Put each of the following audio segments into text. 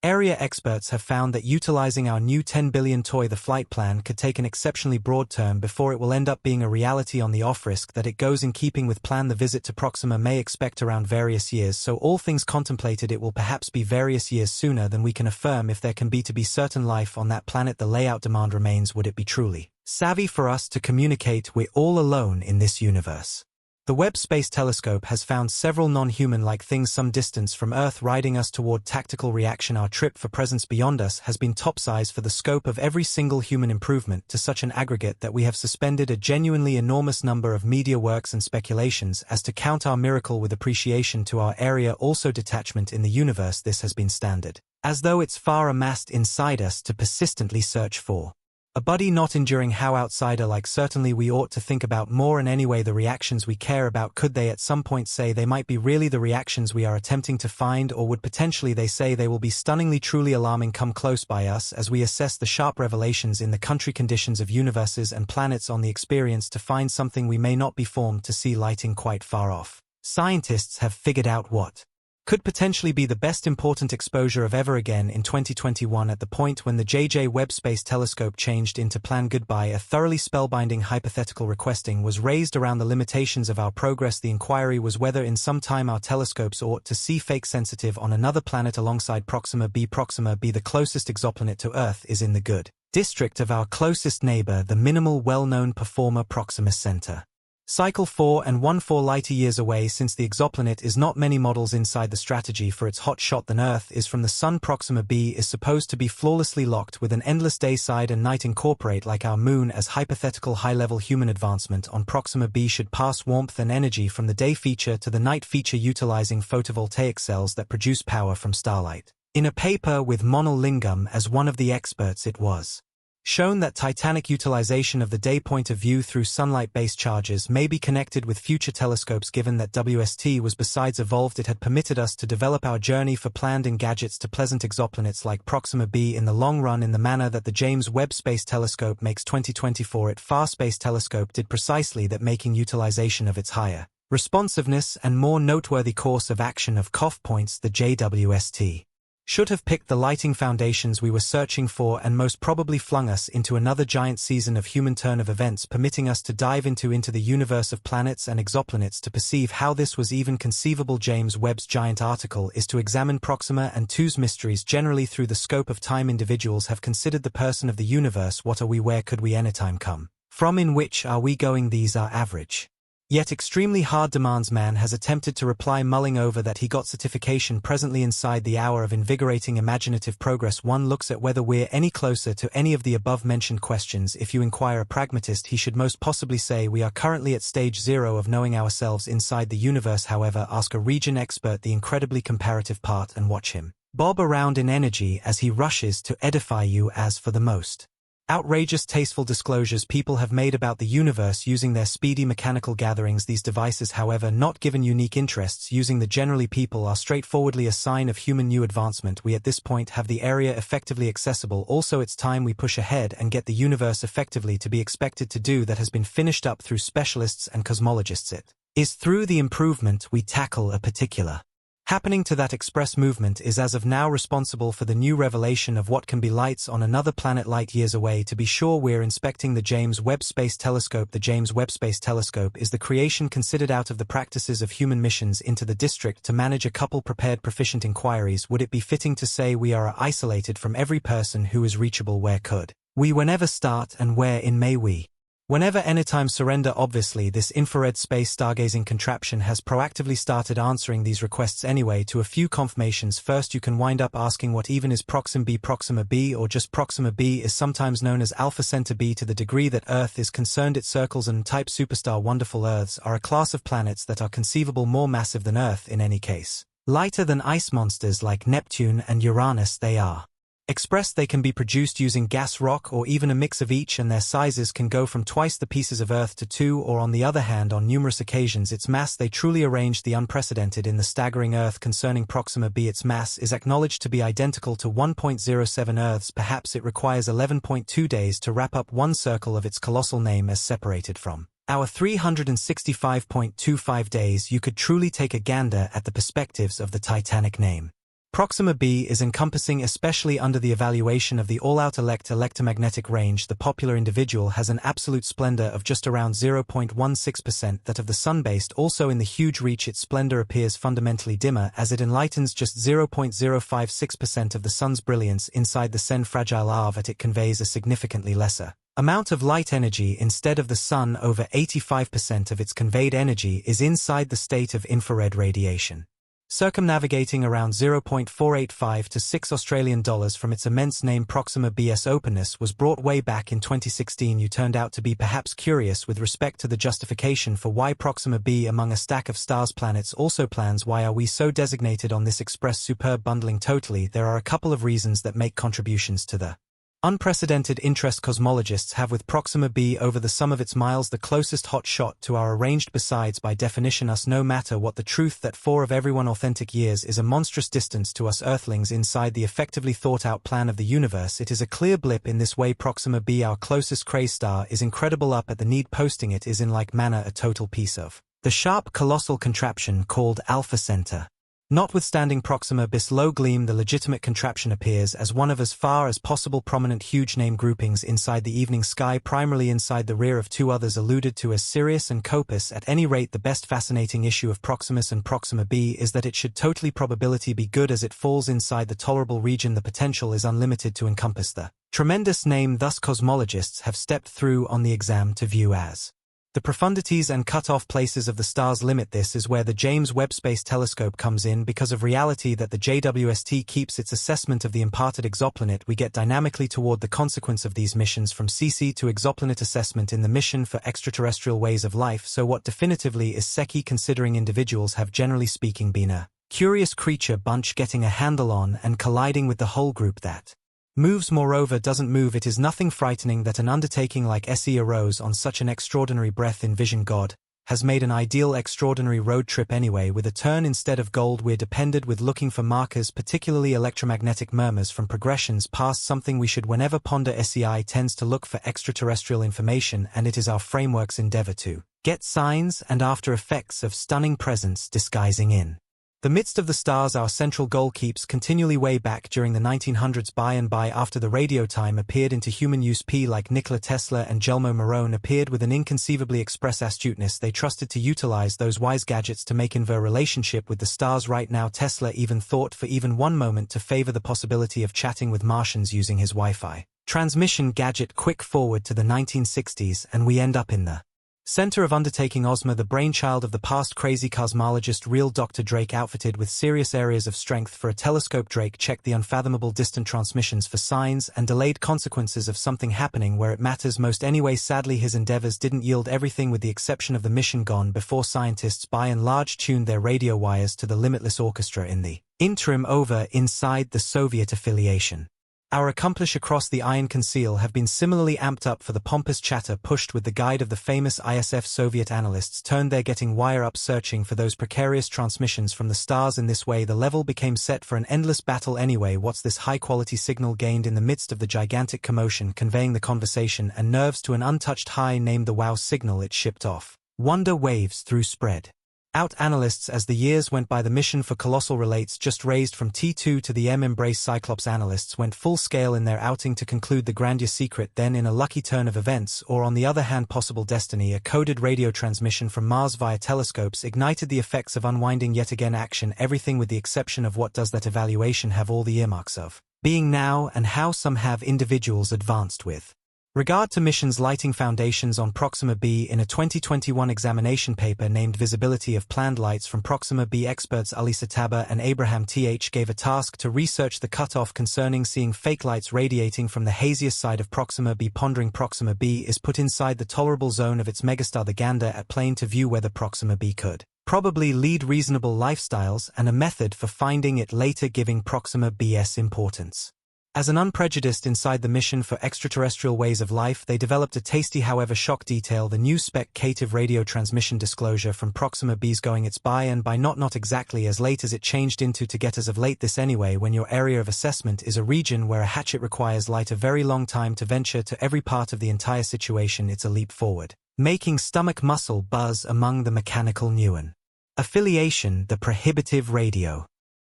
Area experts have found that utilizing our new 10 billion toy the flight plan could take an exceptionally broad term before it will end up being a reality on the off-risk that it goes in keeping with plan. The visit to Proxima may expect around various years, so all things contemplated it will perhaps be various years sooner than we can affirm if there can be to be certain life on that planet. The layout demand remains, would it be truly savvy for us to communicate we're all alone in this universe? The Webb Space Telescope has found several non-human-like things some distance from Earth, riding us toward tactical reaction. Our trip for presence beyond us has been top-size for the scope of every single human improvement to such an aggregate that we have suspended a genuinely enormous number of media works and speculations as to count our miracle with appreciation to our area. Also detachment in the universe. This has been standard, as though it's far amassed inside us to persistently search for a buddy not enduring. How outsider-like certainly we ought to think about more, and anyway the reactions we care about, could they at some point say they might be really the reactions we are attempting to find, or would potentially they say they will be stunningly truly alarming? Come close by us as we assess the sharp revelations in the country conditions of universes and planets on the experience to find something we may not be formed to see lighting quite far off. Scientists have figured out what could potentially be the best important exposure of ever again in 2021 at the point when the James Webb Space Telescope changed into plan goodbye. A thoroughly spellbinding hypothetical requesting was raised around the limitations of our progress. The inquiry was whether in some time our telescopes ought to see fake sensitive on another planet alongside Proxima B. Proxima B, the closest exoplanet to Earth, is in the good district of our closest neighbor, the minimal well-known performer Proxima Center. Cycle 4 and 1/4 light-years away. Since the exoplanet is not many models inside the strategy for its hot shot than Earth is from the Sun, Proxima B is supposed to be flawlessly locked with an endless day, side and night incorporate like our moon. As hypothetical high-level human advancement on Proxima B should pass warmth and energy from the day feature to the night feature, utilizing photovoltaic cells that produce power from starlight. In a paper with Monal Lingam as one of the experts, it was shown that titanic utilization of the day point of view through sunlight-based charges may be connected with future telescopes. Given that WST was besides evolved, it had permitted us to develop our journey for planned and gadgets to pleasant exoplanets like Proxima B in the long run in the manner that the James Webb Space Telescope makes 2024 it. Far Space Telescope did precisely that, making utilization of its higher responsiveness and more noteworthy course of action of COF points. The JWST should have picked the lighting foundations we were searching for and most probably flung us into another giant season of human turn of events, permitting us to dive into the universe of planets and exoplanets to perceive how this was even conceivable. James Webb's giant article is to examine Proxima and 2's mysteries generally through the scope of time. Individuals have considered the person of the universe. What are we? Where could we anytime come from? In which are we going? These are average yet extremely hard demands. Man has attempted to reply, mulling over that he got certification presently inside the hour of invigorating imaginative progress. One looks at whether we're any closer to any of the above-mentioned questions. If you inquire a pragmatist, he should most possibly say we are currently at stage 0 of knowing ourselves inside the universe. However, ask a region expert the incredibly comparative part and watch him bob around in energy as he rushes to edify you as for the most outrageous tasteful disclosures people have made about the universe using their speedy mechanical gatherings. These devices, however, not given unique interests using the generally people, are straightforwardly a sign of human new advancement. We at this point have the area effectively accessible. Also, it's time we push ahead and get the universe effectively to be expected to do that has been finished up through specialists and cosmologists. It is through the improvement we tackle a particular happening to that express movement is as of now responsible for the new revelation of what can be lights on another planet light years away. To be sure, we're inspecting the James Webb Space Telescope. The James Webb Space Telescope is the creation considered out of the practices of human missions into the district to manage a couple prepared proficient inquiries. Would it be fitting to say we are isolated from every person who is reachable? Where could we whenever start, and where in may we whenever anytime surrender? Obviously, this infrared space stargazing contraption has proactively started answering these requests anyway. To a few confirmations. First, you can wind up asking what even is Proxima B? Proxima B, or just Proxima B, is sometimes known as Alpha Centauri B. To the degree that Earth is concerned, its circles and type superstar wonderful Earths are a class of planets that are conceivable more massive than Earth in any case. Lighter than ice monsters like Neptune and Uranus they are. Expressed, they can be produced using gas, rock, or even a mix of each, and their sizes can go from twice the pieces of Earth to 2, or on the other hand, on numerous occasions its mass. They truly arranged the unprecedented in the staggering Earth. Concerning Proxima B, its mass is acknowledged to be identical to 1.07 Earths. Perhaps it requires 11.2 days to wrap up one circle of its colossal name as separated from our 365.25 days. You could truly take a gander at the perspectives of the titanic name. Proxima B is encompassing, especially under the evaluation of the all-out electromagnetic range. The popular individual has an absolute splendor of just around 0.16%. That of the sun-based, also in the huge reach, its splendor appears fundamentally dimmer as it enlightens just 0.056% of the sun's brilliance. Inside the sen fragile arv it conveys a significantly lesser amount of light energy. Instead of the sun, over 85% of its conveyed energy is inside the state of infrared radiation. Circumnavigating around 0.485 to $6 from its immense name Proxima B's openness was brought way back in 2016. You turned out to be perhaps curious with respect to the justification for why Proxima B among a stack of stars planets also plans. Why are we so designated on this express superb bundling? Totally, there are a couple of reasons that make contributions to the unprecedented interest cosmologists have with Proxima B over the sum of its miles the closest hot shot to our arranged. Besides, by definition, us, no matter what the truth that 4 of every 1 authentic years is a monstrous distance to us earthlings inside the effectively thought-out plan of the universe. It is a clear blip. In this way, Proxima B, our closest crazy star, is incredible. Up at the need posting it is in like manner a total piece of the sharp colossal contraption called Alpha Center. Notwithstanding Proxima B's low gleam, the legitimate contraption appears as one of as far as possible prominent huge name groupings inside the evening sky, primarily inside the rear of 2 others alluded to as Sirius and Copus. At any rate, the best fascinating issue of Proximus and Proxima B is that it should totally probability be good as it falls inside the tolerable region. The potential is unlimited to encompass the tremendous name, thus cosmologists have stepped through on the exam to view as the profundities and cut-off places of the star's limit. This is where the James Webb Space Telescope comes in. Because of reality that the JWST keeps its assessment of the imparted exoplanet, we get dynamically toward the consequence of these missions from CC to exoplanet assessment in the mission for extraterrestrial ways of life. So what definitively is Seki, considering individuals have generally speaking been a curious creature bunch getting a handle on and colliding with the whole group that moves, moreover doesn't move. It is nothing frightening that an undertaking like SE arose on such an extraordinary breath. Envision God has made an ideal extraordinary road trip anyway. With a turn instead of gold, we're depended with looking for markers, particularly electromagnetic murmurs from progressions past something we should whenever ponder. SEI tends to look for extraterrestrial information, and it is our framework's endeavor to get signs and after effects of stunning presence disguising in the midst of the stars. Our central goal keeps continually way back during the 1900s. By and by, after the radio time appeared into human use, like Nikola Tesla and Gelmo Marone appeared with an inconceivably express astuteness. They trusted to utilize those wise gadgets to make inver relationship with the stars. Right now, Tesla even thought for even one moment to favor the possibility of chatting with Martians using his Wi-Fi transmission gadget. Quick forward to the 1960s and we end up in the center of undertaking Ozma, the brainchild of the past crazy cosmologist real Dr. Drake, outfitted with serious areas of strength for a telescope. Drake checked the unfathomable distant transmissions for signs and delayed consequences of something happening where it matters most anyway. Sadly, his endeavors didn't yield everything, with the exception of the mission gone before. Scientists by and large tuned their radio wires to the limitless orchestra in the interim over inside the Soviet affiliation. Our accomplish across the Iron Conceal have been similarly amped up for the pompous chatter pushed with the guide of the famous ISF. Soviet analysts turned their getting wire up searching for those precarious transmissions from the stars. In this way the level became set for an endless battle anyway. What's this high-quality signal gained in the midst of the gigantic commotion, conveying the conversation and nerves to an untouched high named the wow signal? It shipped off wonder waves through spread out analysts as the years went by. The mission for Colossal Relates just raised from T2 to the Embrace. Cyclops analysts went full scale in their outing to conclude the grandeur secret. Then, in a lucky turn of events, or on the other hand possible destiny, a coded radio transmission from Mars via telescopes ignited the effects of unwinding yet again action. Everything with the exception of what does that evaluation have all the earmarks of being now, and how some have individuals advanced with regard to missions lighting foundations on Proxima B. In a 2021 examination paper named Visibility of Planned Lights from Proxima B, experts Ali Sataba and Abraham Th. gave a task to research the cutoff concerning seeing fake lights radiating from the haziest side of Proxima B. Pondering Proxima B is put inside the tolerable zone of its megastar, the gander at plane, to view whether Proxima B could probably lead reasonable lifestyles, and a method for finding it later, giving Proxima B's importance as an unprejudiced inside the mission for extraterrestrial ways of life. They developed a tasty however shock detail: the new speculative radio transmission disclosure from Proxima B's going its by and by not exactly as late as it changed into to get as of late. This anyway, when your area of assessment is a region where a hatchet requires light a very long time to venture to every part of the entire situation, it's a leap forward, making stomach muscle buzz among the mechanical newen affiliation. The prohibitive radio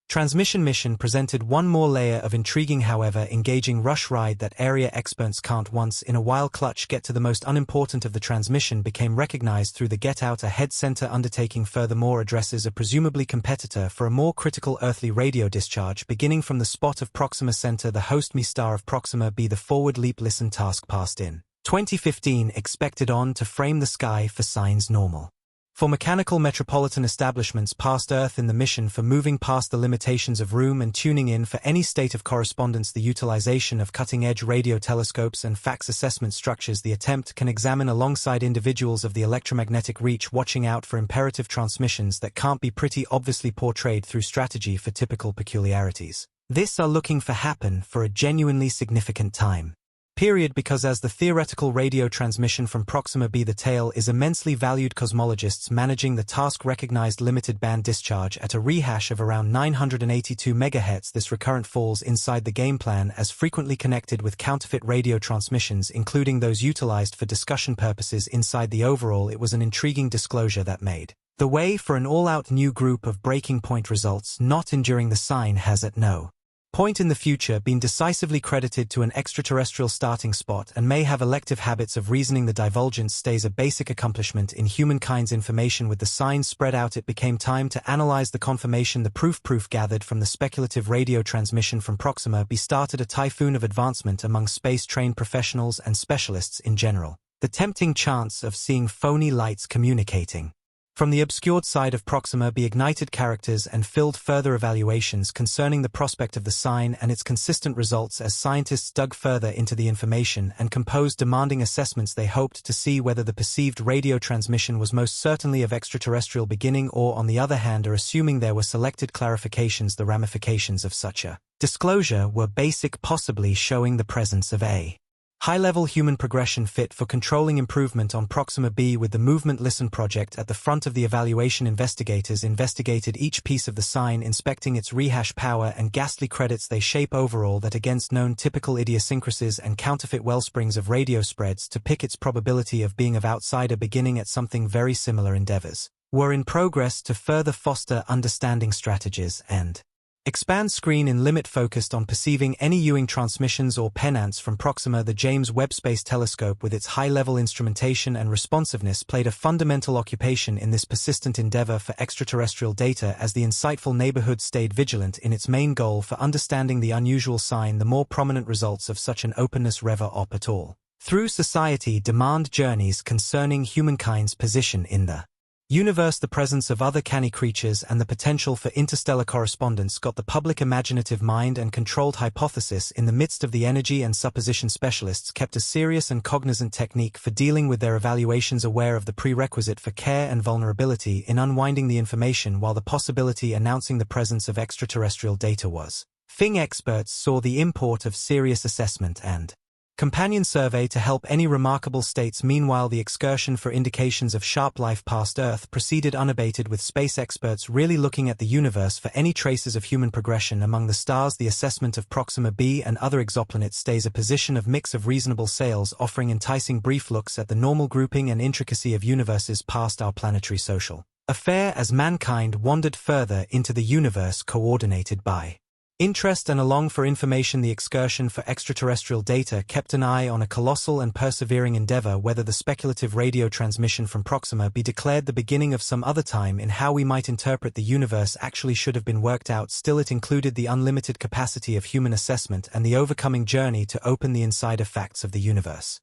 Transmission mission presented one more layer of intriguing, however engaging rush ride that area experts can't once in a while clutch get to. The most unimportant of the transmission became recognized through the Get Out Ahead Center undertaking, furthermore addresses a presumably competitor for a more critical earthly radio discharge beginning from the spot of Proxima Center. The host me star of Proxima B, the forward leap listen task passed in 2015 expected on to frame the sky for signs normal. For mechanical metropolitan establishments past Earth in the mission for moving past the limitations of room and tuning in for any state of correspondence, the utilization of cutting-edge radio telescopes and fax assessment structures. The attempt can examine alongside individuals of the electromagnetic reach, watching out for imperative transmissions that can't be pretty obviously portrayed through strategy for typical peculiarities. This are looking for happen for a genuinely significant time period, because as the theoretical radio transmission from Proxima B, the tail is immensely valued. Cosmologists managing the task recognized limited band discharge at a rehash of around 982 MHz. This recurrent falls inside the game plan as frequently connected with counterfeit radio transmissions, including those utilized for discussion purposes inside the overall. It was an intriguing disclosure that made the way for an all-out new group of breaking point results. Not enduring, the sign has at no point in the future been decisively credited to an extraterrestrial starting spot and may have elective habits of reasoning. The divulgence stays a basic accomplishment in humankind's information. With the signs spread out, it became time to analyze the confirmation. The proof gathered from the speculative radio transmission from Proxima B started a typhoon of advancement among space-trained professionals and specialists in general. The tempting chance of seeing phony lights communicating from the obscured side of Proxima B ignited characters and filled further evaluations concerning the prospect of the sign and its consistent results. As scientists dug further into the information and composed demanding assessments, they hoped to see whether the perceived radio transmission was most certainly of extraterrestrial beginning, or on the other hand, or assuming there were selected clarifications. The ramifications of such a disclosure were basic, possibly showing the presence of a high-level human progression fit for controlling improvement on Proxima B. With the Movement Listen project at the front of the evaluation, investigators investigated each piece of the sign, inspecting its rehash power and ghastly credits they shape overall, that against known typical idiosyncrasies and counterfeit wellsprings of radio spreads to pick its probability of being of outsider beginning at something very similar. Endeavors were in progress to further foster understanding strategies and expand screen in limit focused on perceiving any Ewing transmissions or penance from Proxima. The James Webb Space Telescope, with its high-level instrumentation and responsiveness, played a fundamental occupation in this persistent endeavor for extraterrestrial data, as the insightful neighborhood stayed vigilant in its main goal for understanding the unusual sign. The more prominent results of such an openness rever op at all through society demand journeys concerning humankind's position in the universe, the presence of other canny creatures, and the potential for interstellar correspondence got the public imaginative mind and controlled hypothesis in the midst of the energy and supposition. Specialists kept a serious and cognizant technique for dealing with their evaluations, aware of the prerequisite for care and vulnerability in unwinding the information, while the possibility announcing the presence of extraterrestrial data was thing. Experts saw the import of serious assessment and companion survey to help any remarkable states. Meanwhile, the excursion for indications of sharp life past Earth proceeded unabated, with space experts really looking at the universe for any traces of human progression among the stars. The assessment of Proxima B and other exoplanets stays a position of mix of reasonable sales, offering enticing brief looks at the normal grouping and intricacy of universes past our planetary social affair as mankind wandered further into the universe, coordinated by interest and along for information. The excursion for extraterrestrial data kept an eye on a colossal and persevering endeavor, whether the speculative radio transmission from Proxima be declared the beginning of some other time in how we might interpret the universe actually should have been worked out. Still, it included the unlimited capacity of human assessment and the overcoming journey to open the insider facts of the universe.